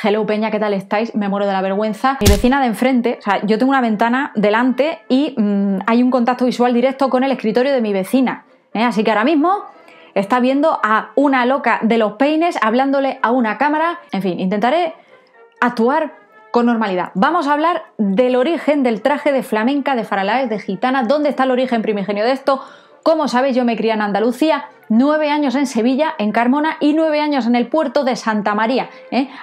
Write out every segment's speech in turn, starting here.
Hello Peña, ¿qué tal estáis? Me muero de la vergüenza. Mi vecina de enfrente, o sea, yo tengo una ventana delante y hay un contacto visual directo con el escritorio de mi vecina, así que ahora mismo está viendo a una loca de los peines hablándole a una cámara. En fin, intentaré actuar con normalidad. Vamos a hablar del origen del traje de flamenca, de Faralaes, de gitana. ¿Dónde está el origen primigenio de esto? Como sabéis, yo me crié en Andalucía, 9 años en Sevilla, en Carmona, y 9 años en el puerto de Santa María.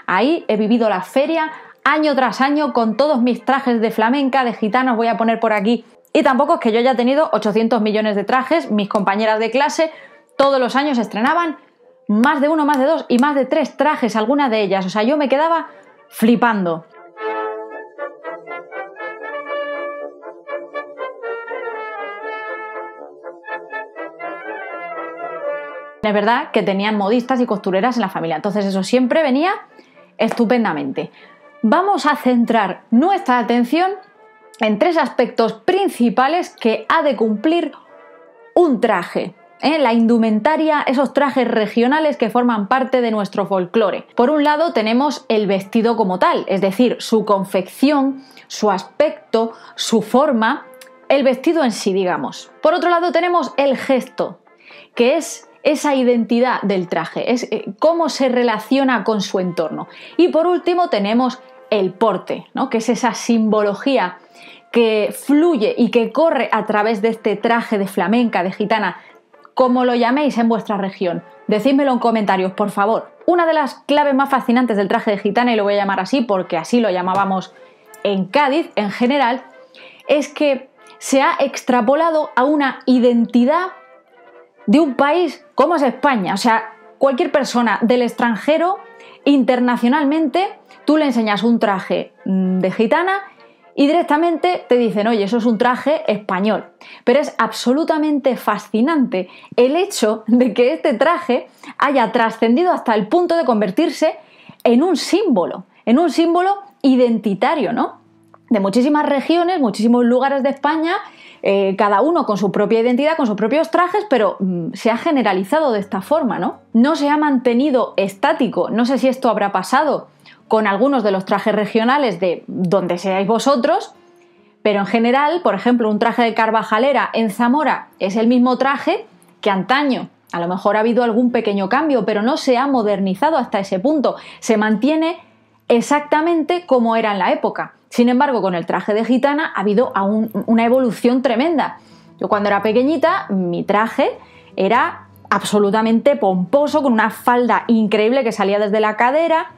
Ahí he vivido la feria año tras año con todos mis trajes de flamenca, de gitana, os voy a poner por aquí. Y tampoco es que yo haya tenido 800 millones de trajes. Mis compañeras de clase todos los años estrenaban más de uno, más de dos y más de 3 trajes, algunas de ellas. O sea, yo me quedaba flipando. Es verdad que tenían modistas y costureras en la familia, entonces eso siempre venía estupendamente. Vamos a centrar nuestra atención en 3 aspectos principales que ha de cumplir un traje. La indumentaria, esos trajes regionales que forman parte de nuestro folclore. Por un lado tenemos el vestido como tal, es decir, su confección, su aspecto, su forma, el vestido en sí, digamos. Por otro lado tenemos el gesto, que es esa identidad del traje, es cómo se relaciona con su entorno. Y por último tenemos el porte, ¿no? Que es esa simbología que fluye y que corre a través de este traje de flamenca, de gitana, como lo llaméis en vuestra región. Decídmelo en comentarios, por favor. Una de las claves más fascinantes del traje de gitana, y lo voy a llamar así porque así lo llamábamos en Cádiz en general, es que se ha extrapolado a una identidad de un país como es España. O sea, cualquier persona del extranjero, internacionalmente, tú le enseñas un traje de gitana y directamente te dicen, oye, eso es un traje español. Pero es absolutamente fascinante el hecho de que este traje haya trascendido hasta el punto de convertirse en un símbolo identitario, ¿no? De muchísimas regiones, muchísimos lugares de España, cada uno con su propia identidad, con sus propios trajes, pero se ha generalizado de esta forma, ¿no? No se ha mantenido estático. No sé si esto habrá pasado con algunos de los trajes regionales de donde seáis vosotros, pero en general, por ejemplo, un traje de Carvajalera en Zamora es el mismo traje que antaño. A lo mejor ha habido algún pequeño cambio, pero no se ha modernizado hasta ese punto. Se mantiene exactamente como era en la época. Sin embargo, con el traje de gitana ha habido una evolución tremenda. Yo cuando era pequeñita, mi traje era absolutamente pomposo, con una falda increíble que salía desde la cadera,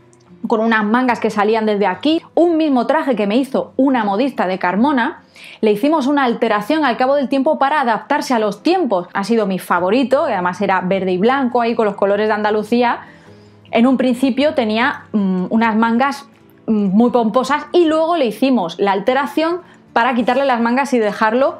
con unas mangas que salían desde aquí. Un mismo traje que me hizo una modista de Carmona, le hicimos una alteración al cabo del tiempo para adaptarse a los tiempos. Ha sido mi favorito, que además era verde y blanco, ahí con los colores de Andalucía. En un principio tenía unas mangas muy pomposas y luego le hicimos la alteración para quitarle las mangas y dejarlo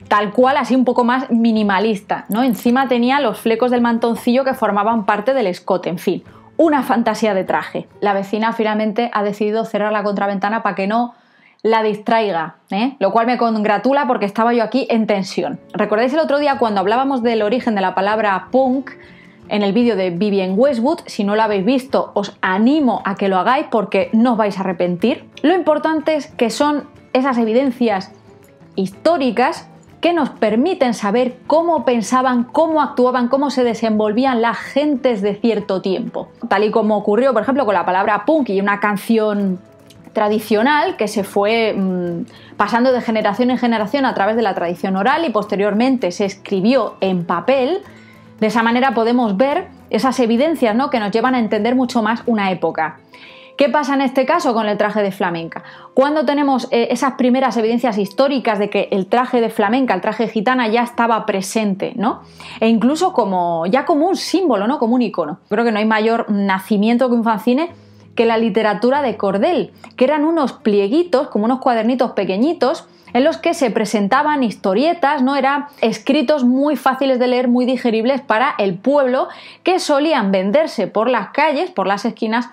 tal cual, así un poco más minimalista, ¿no? Encima tenía los flecos del mantoncillo que formaban parte del escote. En fin, una fantasía de traje. La vecina finalmente ha decidido cerrar la contraventana para que no la distraiga, lo cual me congratula porque estaba yo aquí en tensión. ¿Recordáis el otro día cuando hablábamos del origen de la palabra punk en el vídeo de Vivienne Westwood? Si no lo habéis visto, os animo a que lo hagáis porque no os vais a arrepentir. Lo importante es que son esas evidencias históricas que nos permiten saber cómo pensaban, cómo actuaban, cómo se desenvolvían las gentes de cierto tiempo. Tal y como ocurrió, por ejemplo, con la palabra punk y una canción tradicional que se fue pasando de generación en generación a través de la tradición oral y posteriormente se escribió en papel. De esa manera podemos ver esas evidencias, ¿no?, que nos llevan a entender mucho más una época. ¿Qué pasa en este caso con el traje de flamenca? Cuando tenemos esas primeras evidencias históricas de que el traje de flamenca, el traje de gitana ya estaba presente, ¿no? E incluso como un símbolo, ¿no?, como un icono. Creo que no hay mayor nacimiento que un fanzine que la literatura de cordel, que eran unos plieguitos, como unos cuadernitos pequeñitos, en los que se presentaban historietas, ¿no? Eran escritos muy fáciles de leer, muy digeribles para el pueblo, que solían venderse por las calles, por las esquinas,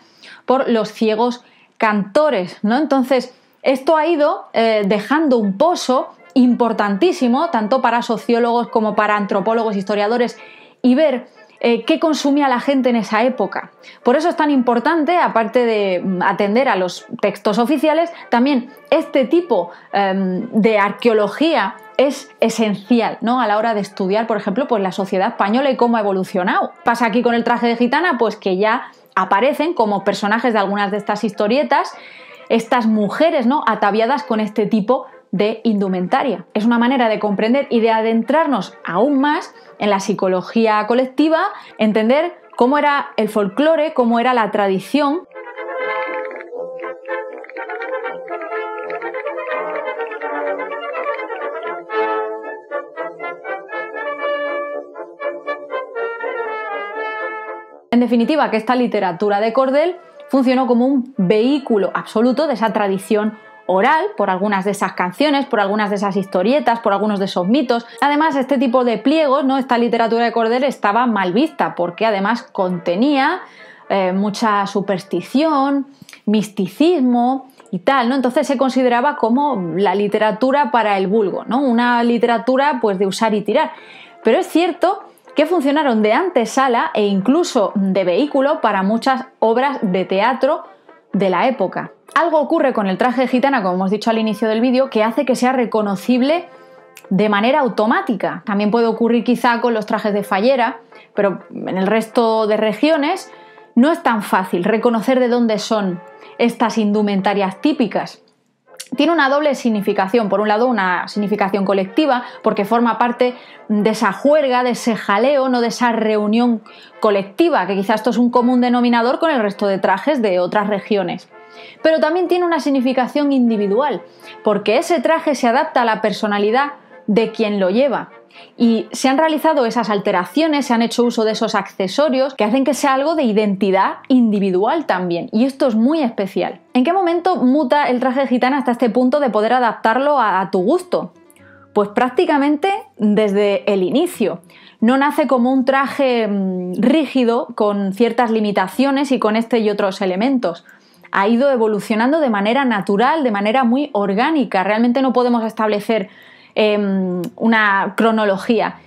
por los ciegos cantores, ¿no? Entonces, esto ha ido dejando un pozo importantísimo, tanto para sociólogos como para antropólogos, historiadores, y ver qué consumía la gente en esa época. Por eso es tan importante, aparte de atender a los textos oficiales, también este tipo de arqueología es esencial, ¿no?, a la hora de estudiar, por ejemplo, pues la sociedad española y cómo ha evolucionado. Pasa aquí con el traje de gitana, pues que ya aparecen como personajes de algunas de estas historietas estas mujeres, ¿no?, ataviadas con este tipo de indumentaria. Es una manera de comprender y de adentrarnos aún más en la psicología colectiva, entender cómo era el folclore, cómo era la tradición. En definitiva, que esta literatura de cordel funcionó como un vehículo absoluto de esa tradición oral, por algunas de esas canciones, por algunas de esas historietas, por algunos de esos mitos. Además, este tipo de pliegos, ¿no?, esta literatura de cordel estaba mal vista, porque además contenía mucha superstición, misticismo y tal, ¿no? Entonces se consideraba como la literatura para el vulgo, ¿no?, una literatura pues de usar y tirar. Pero es cierto que funcionaron de antesala e incluso de vehículo para muchas obras de teatro de la época. Algo ocurre con el traje de gitana, como hemos dicho al inicio del vídeo, que hace que sea reconocible de manera automática. También puede ocurrir quizá con los trajes de fallera, pero en el resto de regiones no es tan fácil reconocer de dónde son estas indumentarias típicas. Tiene una doble significación. Por un lado, una significación colectiva, porque forma parte de esa juerga, de ese jaleo, no de esa reunión colectiva, que quizás esto es un común denominador con el resto de trajes de otras regiones. Pero también tiene una significación individual, porque ese traje se adapta a la personalidad de quien lo lleva. Y se han realizado esas alteraciones, se han hecho uso de esos accesorios que hacen que sea algo de identidad individual también. Y esto es muy especial. ¿En qué momento muta el traje de gitana hasta este punto de poder adaptarlo a tu gusto? Pues prácticamente desde el inicio. No nace como un traje rígido con ciertas limitaciones y con este y otros elementos. Ha ido evolucionando de manera natural, de manera muy orgánica. Realmente no podemos establecer una cronología.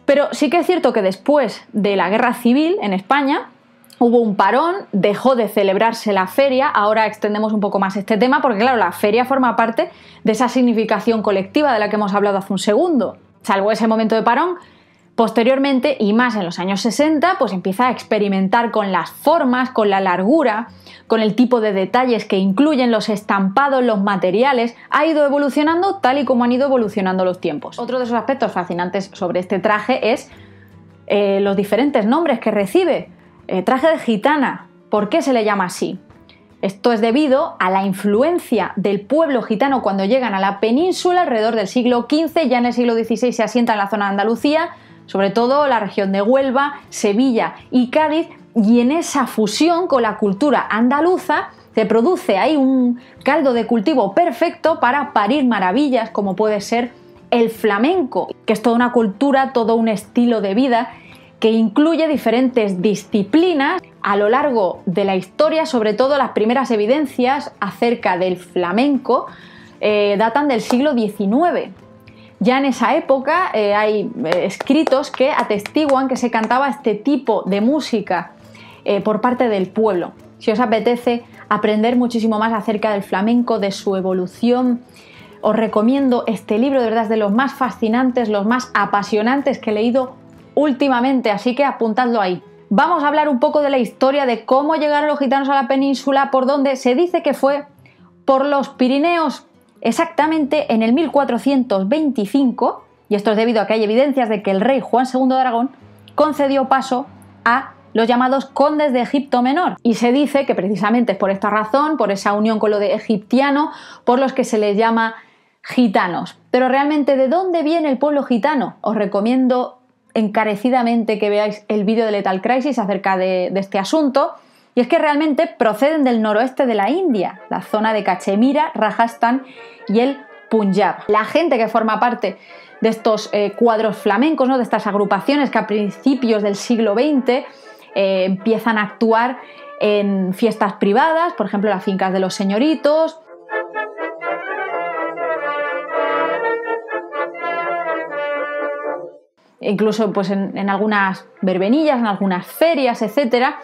Pero sí que es cierto que después de la Guerra Civil en España hubo un parón, dejó de celebrarse la feria. Ahora extendemos un poco más este tema porque, claro, la feria forma parte de esa significación colectiva de la que hemos hablado hace un segundo. Salvo ese momento de parón, posteriormente, y más en los años 60, pues empieza a experimentar con las formas, con la largura, con el tipo de detalles que incluyen, los estampados, los materiales. Ha ido evolucionando tal y como han ido evolucionando los tiempos. Otro de esos aspectos fascinantes sobre este traje es los diferentes nombres que recibe. Traje de gitana, ¿por qué se le llama así? Esto es debido a la influencia del pueblo gitano cuando llegan a la península alrededor del siglo XV. Ya en el siglo XVI se asienta en la zona de Andalucía, sobre todo la región de Huelva, Sevilla y Cádiz, y en esa fusión con la cultura andaluza se produce ahí un caldo de cultivo perfecto para parir maravillas como puede ser el flamenco, que es toda una cultura, todo un estilo de vida que incluye diferentes disciplinas. A lo largo de la historia, sobre todo las primeras evidencias acerca del flamenco datan del siglo XIX. Ya en esa época hay escritos que atestiguan que se cantaba este tipo de música por parte del pueblo. Si os apetece aprender muchísimo más acerca del flamenco, de su evolución, os recomiendo este libro. De verdad es de los más fascinantes, los más apasionantes que he leído últimamente, así que apuntadlo ahí. Vamos a hablar un poco de la historia de cómo llegaron los gitanos a la península, por donde se dice que fue por los Pirineos, exactamente en el 1425, y esto es debido a que hay evidencias de que el rey Juan II de Aragón concedió paso a los llamados condes de Egipto Menor, y se dice que precisamente es por esta razón, por esa unión con lo de egiptiano, por los que se les llama gitanos. Pero realmente, ¿de dónde viene el pueblo gitano? Os recomiendo encarecidamente que veáis el vídeo de Lethal Crisis acerca de este asunto, y es que realmente proceden del noroeste de la India, la zona de Cachemira, Rajasthan y el Punjab. La gente que forma parte de estos cuadros flamencos, ¿no?, de estas agrupaciones que a principios del siglo XX empiezan a actuar en fiestas privadas, por ejemplo las fincas de los señoritos. incluso pues en algunas verbenillas, en algunas ferias, etcétera.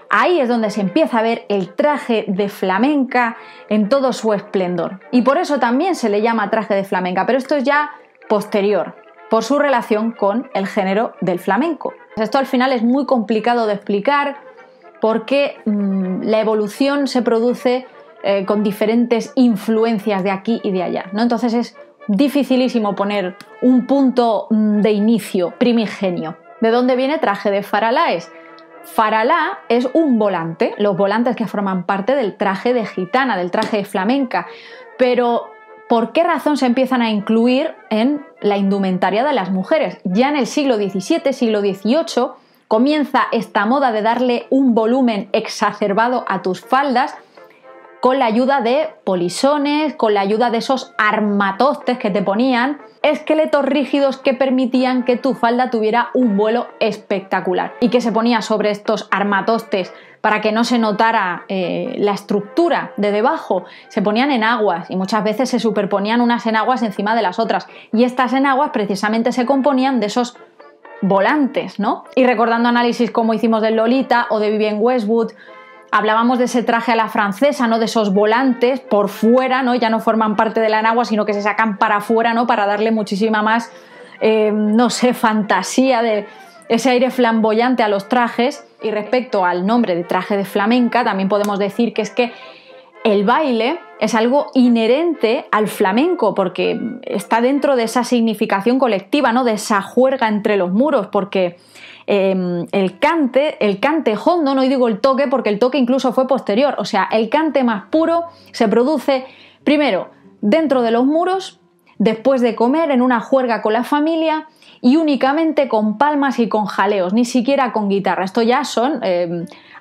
Ahí es donde se empieza a ver el traje de flamenca en todo su esplendor. Y por eso también se le llama traje de flamenca, pero esto es ya posterior, por su relación con el género del flamenco. Esto al final es muy complicado de explicar porque la evolución se produce con diferentes influencias de aquí y de allá, ¿no? Entonces es dificilísimo poner un punto de inicio primigenio. ¿De dónde viene traje de faralaes? Faralá es un volante, los volantes que forman parte del traje de gitana, del traje de flamenca, pero ¿por qué razón se empiezan a incluir en la indumentaria de las mujeres? Ya en el siglo XVII, siglo XVIII, comienza esta moda de darle un volumen exacerbado a tus faldas con la ayuda de polisones, con la ayuda de esos armatostes que te ponían, esqueletos rígidos que permitían que tu falda tuviera un vuelo espectacular y que se ponía sobre estos armatostes para que no se notara la estructura de debajo. Se ponían enaguas y muchas veces se superponían unas enaguas encima de las otras, y estas enaguas precisamente se componían de esos volantes, ¿no? Y recordando análisis como hicimos del Lolita o de Vivienne Westwood, hablábamos de ese traje a la francesa, ¿no? De esos volantes por fuera, ¿no? Ya no forman parte de la enagua, sino que se sacan para afuera, ¿no? Para darle muchísima más, no sé, fantasía, de ese aire flamboyante a los trajes. Y respecto al nombre de traje de flamenca, también podemos decir que es que el baile es algo inherente al flamenco, porque está dentro de esa significación colectiva, ¿no? De esa juerga entre los muros, porque el cante hondo, no digo el toque, porque el toque incluso fue posterior, o sea, el cante más puro se produce primero dentro de los muros, después de comer, en una juerga con la familia, y únicamente con palmas y con jaleos, ni siquiera con guitarra. Esto ya son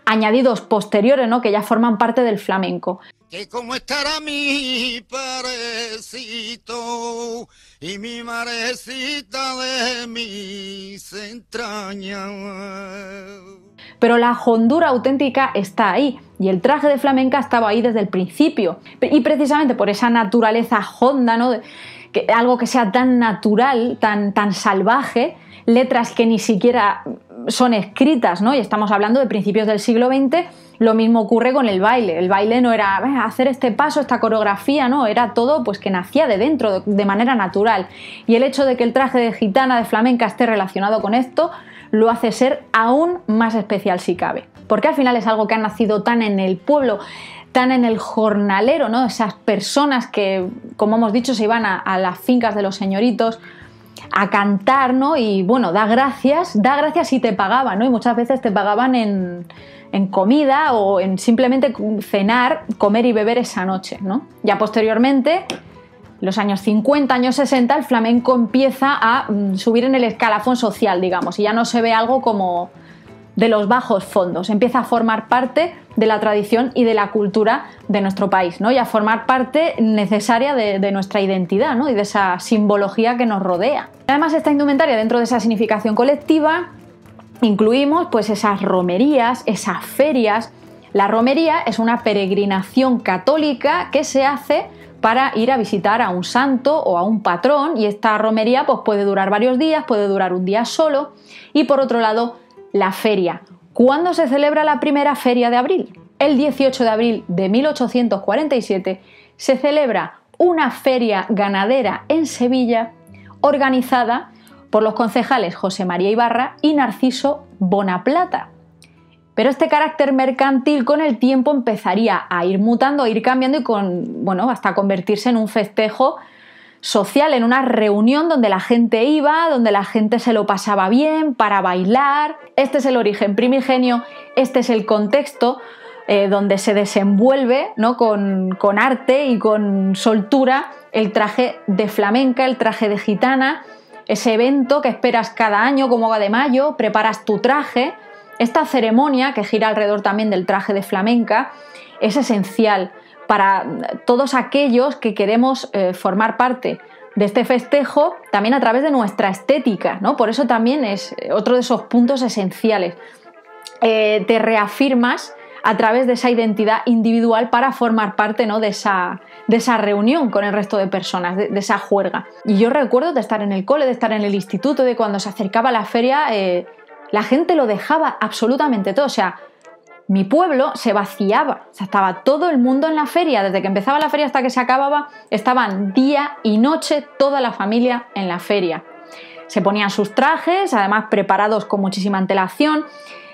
añadidos posteriores, ¿no? Que ya forman parte del flamenco. Que como estará mi parecito y mi marecita de mis entrañas. Pero la hondura auténtica está ahí, y el traje de flamenca estaba ahí desde el principio. Y precisamente por esa naturaleza honda, ¿no? Algo que sea tan natural, tan salvaje, letras que ni siquiera son escritas, ¿no? Y estamos hablando de principios del siglo XX. Lo mismo ocurre con el baile. El baile no era hacer este paso, esta coreografía, no, era todo pues que nacía de dentro, de manera natural. Y el hecho de que el traje de gitana, de flamenca, esté relacionado con esto, lo hace ser aún más especial si cabe. Porque al final es algo que ha nacido tan en el pueblo, tan en el jornalero, ¿no? Esas personas que, como hemos dicho, se iban a las fincas de los señoritos a cantar, ¿no? Y bueno, da gracias si te pagaban, ¿no? Y muchas veces te pagaban en comida o en simplemente cenar, comer y beber esa noche, ¿no? Ya posteriormente, los años 50, años 60, el flamenco empieza a subir en el escalafón social, digamos, y ya no se ve algo como de los bajos fondos, empieza a formar parte de la tradición y de la cultura de nuestro país, ¿no? Y a formar parte necesaria de nuestra identidad, ¿no? Y de esa simbología que nos rodea. Además, esta indumentaria, dentro de esa significación colectiva, incluimos pues esas romerías, esas ferias. La romería es una peregrinación católica que se hace para ir a visitar a un santo o a un patrón, y esta romería pues puede durar varios días, puede durar un día solo. Y por otro lado, la feria. ¿Cuándo se celebra la primera feria de abril? El 18 de abril de 1847 se celebra una feria ganadera en Sevilla organizada por los concejales José María Ibarra y Narciso Bonaplata. Pero este carácter mercantil con el tiempo empezaría a ir mutando, a ir cambiando y hasta convertirse en un festejo social, en una reunión donde la gente iba, donde la gente se lo pasaba bien para bailar. Este es el origen primigenio, este es el contexto donde se desenvuelve, ¿no? con arte y con soltura el traje de flamenca, el traje de gitana, ese evento que esperas cada año como va de mayo, preparas tu traje. Esta ceremonia que gira alrededor también del traje de flamenca es esencial para todos aquellos que queremos formar parte de este festejo, también a través de nuestra estética, ¿no? Por eso también es otro de esos puntos esenciales. Te reafirmas a través de esa identidad individual para formar parte, ¿no?, de esa reunión con el resto de personas, de esa juerga. Y yo recuerdo de estar en el cole, de estar en el instituto, de cuando se acercaba la feria, la gente lo dejaba absolutamente todo. O sea, mi pueblo se vaciaba, o sea, estaba todo el mundo en la feria, desde que empezaba la feria hasta que se acababa, estaban día y noche toda la familia en la feria. Se ponían sus trajes, además preparados con muchísima antelación,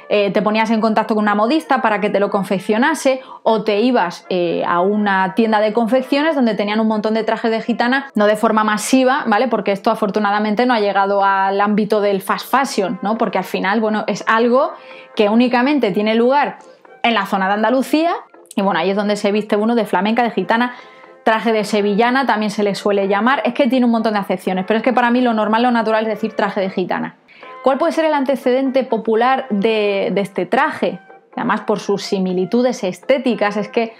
te ponías en contacto con una modista para que te lo confeccionase, o te ibas a una tienda de confecciones donde tenían un montón de trajes de gitana, no de forma masiva, ¿vale? Porque esto afortunadamente no ha llegado al ámbito del fast fashion, ¿no? Porque al final, bueno, es algo que únicamente tiene lugar en la zona de Andalucía, y bueno, ahí es donde se viste uno de flamenca, de gitana, traje de sevillana también se le suele llamar. Es que tiene un montón de acepciones, pero es que para mí lo normal, lo natural es decir traje de gitana. ¿Cuál puede ser el antecedente popular de este traje? Además, por sus similitudes estéticas, es que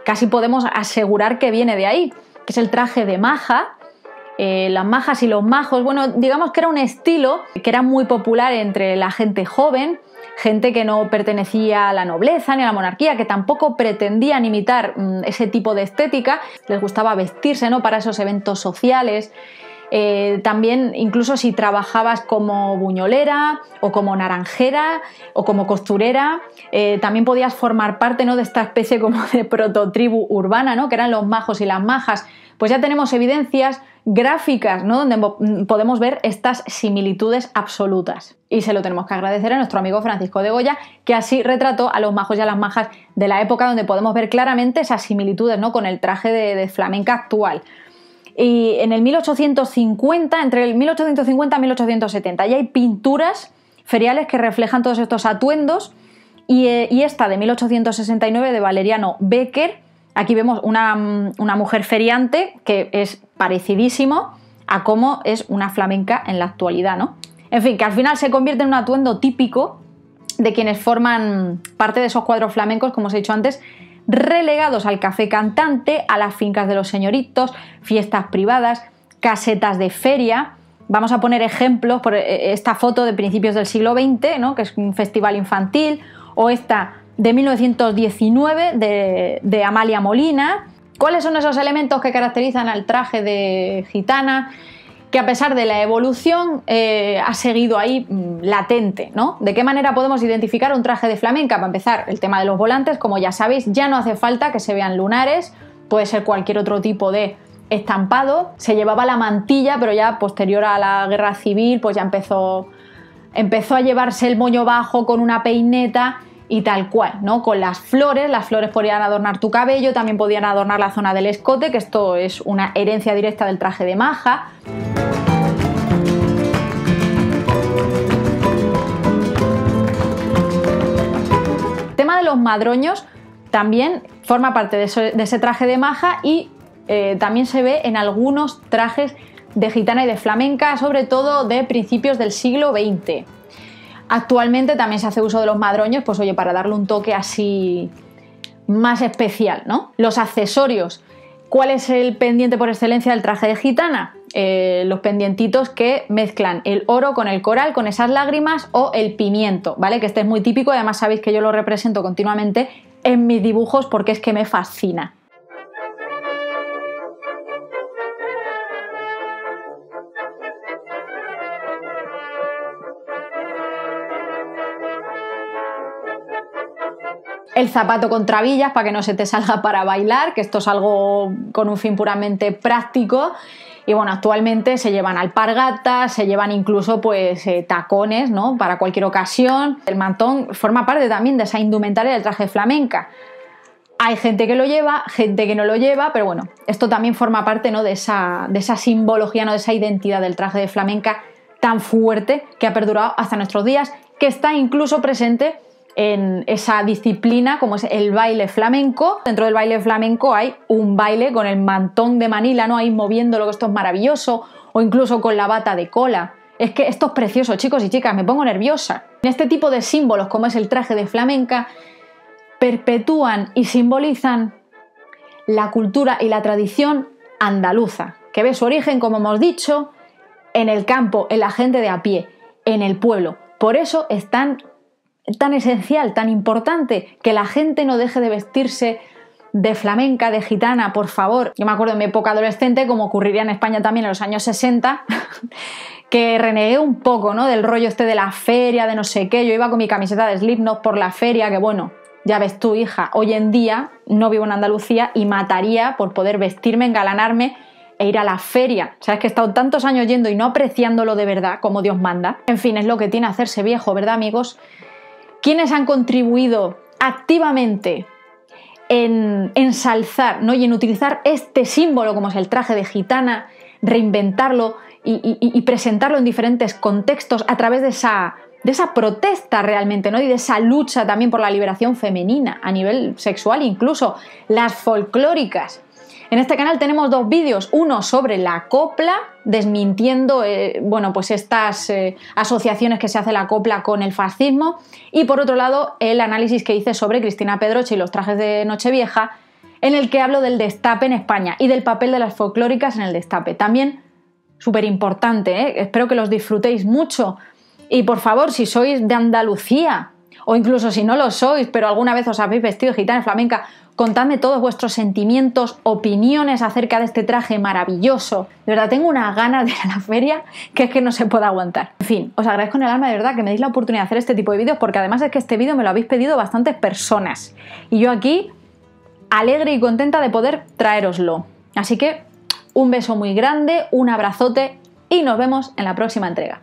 casi podemos asegurar que viene de ahí, que es el traje de maja. Las majas y los majos, bueno, digamos que era un estilo que era muy popular entre la gente joven, gente que no pertenecía a la nobleza ni a la monarquía, que tampoco pretendían imitar ese tipo de estética, les gustaba vestirse, ¿no?, para esos eventos sociales. También, incluso si trabajabas como buñolera o como naranjera o como costurera, también podías formar parte, ¿no?, de esta especie como de prototribu urbana, ¿no?, que eran los majos y las majas. Pues ya tenemos evidencias gráficas, ¿no?, donde podemos ver estas similitudes absolutas. Y se lo tenemos que agradecer a nuestro amigo Francisco de Goya, que así retrató a los majos y a las majas de la época, donde podemos ver claramente esas similitudes, ¿no?, con el traje de flamenca actual. Y en el 1850, entre el 1850 y 1870, ya hay pinturas feriales que reflejan todos estos atuendos, y esta de 1869 de Valeriano Becker, aquí vemos una mujer feriante que es parecidísimo a cómo es una flamenca en la actualidad, ¿no? En fin, que al final se convierte en un atuendo típico de quienes forman parte de esos cuadros flamencos, como os he dicho antes, relegados al café cantante, a las fincas de los señoritos, fiestas privadas, casetas de feria. Vamos a poner ejemplos por esta foto de principios del siglo XX, ¿no?, que es un festival infantil, o esta de 1919 de Amalia Molina. ¿Cuáles son esos elementos que caracterizan al traje de gitana, que a pesar de la evolución ha seguido ahí latente, ¿no? ¿De qué manera podemos identificar un traje de flamenca? Para empezar, el tema de los volantes, como ya sabéis, ya no hace falta que se vean lunares, puede ser cualquier otro tipo de estampado. Se llevaba la mantilla, pero ya posterior a la guerra civil, pues ya empezó a llevarse el moño bajo con una peineta y tal cual, ¿no? Con las flores podían adornar tu cabello, también podían adornar la zona del escote, que esto es una herencia directa del traje de maja. El tema de los madroños también forma parte de ese traje de maja, y también se ve en algunos trajes de gitana y de flamenca, sobre todo de principios del siglo XX. Actualmente también se hace uso de los madroños, pues oye, para darle un toque así más especial, ¿no? Los accesorios. ¿Cuál es el pendiente por excelencia del traje de gitana? Los pendientitos que mezclan el oro con el coral, con esas lágrimas, o el pimiento, ¿vale? Que este es muy típico, además sabéis que yo lo represento continuamente en mis dibujos porque es que me fascina. El zapato con trabillas para que no se te salga para bailar, que esto es algo con un fin puramente práctico. Y bueno, actualmente se llevan alpargatas, se llevan incluso pues tacones, ¿no?, para cualquier ocasión. El mantón forma parte también de esa indumentaria del traje flamenca. Hay gente que lo lleva, gente que no lo lleva, pero bueno, esto también forma parte, ¿no?, de esa simbología, ¿no?, de esa identidad del traje de flamenca tan fuerte que ha perdurado hasta nuestros días, que está incluso presente en esa disciplina como es el baile flamenco. Dentro del baile flamenco hay un baile con el mantón de Manila, ¿no?, ahí moviéndolo, que esto es maravilloso, o incluso con la bata de cola. Es que esto es precioso, chicos y chicas, me pongo nerviosa. Este tipo de símbolos, como es el traje de flamenca, perpetúan y simbolizan la cultura y la tradición andaluza, que ve su origen, como hemos dicho, en el campo, en la gente de a pie, en el pueblo. Por eso es tan tan esencial, tan importante, que la gente no deje de vestirse de flamenca, de gitana, por favor. Yo me acuerdo en mi época adolescente, como ocurriría en España también en los años 60, que renegué un poco, ¿no?, del rollo este de la feria, de no sé qué. Yo iba con mi camiseta de Slipknot por la feria, que bueno, ya ves tú, hija, hoy en día no vivo en Andalucía y mataría por poder vestirme, engalanarme e ir a la feria. Sabes que he estado tantos años yendo y no apreciándolo de verdad como Dios manda. En fin, es lo que tiene hacerse viejo, ¿verdad, amigos? ¿Quiénes han contribuido activamente en ensalzar, ¿no?, y en utilizar este símbolo como es el traje de gitana, reinventarlo y presentarlo en diferentes contextos a través de esa protesta realmente, ¿no?, y de esa lucha también por la liberación femenina a nivel sexual, incluso las folclóricas? En este canal tenemos 2 vídeos, uno sobre la copla, desmintiendo bueno, pues estas asociaciones que se hace la copla con el fascismo, y por otro lado el análisis que hice sobre Cristina Pedroche y los trajes de Nochevieja, en el que hablo del destape en España y del papel de las folclóricas en el destape. También súper importante, ¿eh? Espero que los disfrutéis mucho. Y por favor, si sois de Andalucía, o incluso si no lo sois, pero alguna vez os habéis vestido gitana flamenca, contadme todos vuestros sentimientos, opiniones acerca de este traje maravilloso. De verdad, tengo unas ganas de ir a la feria que es que no se puede aguantar. En fin, os agradezco en el alma de verdad que me deis la oportunidad de hacer este tipo de vídeos, porque además es que este vídeo me lo habéis pedido bastantes personas. Y yo aquí, alegre y contenta de poder traéroslo. Así que un beso muy grande, un abrazote y nos vemos en la próxima entrega.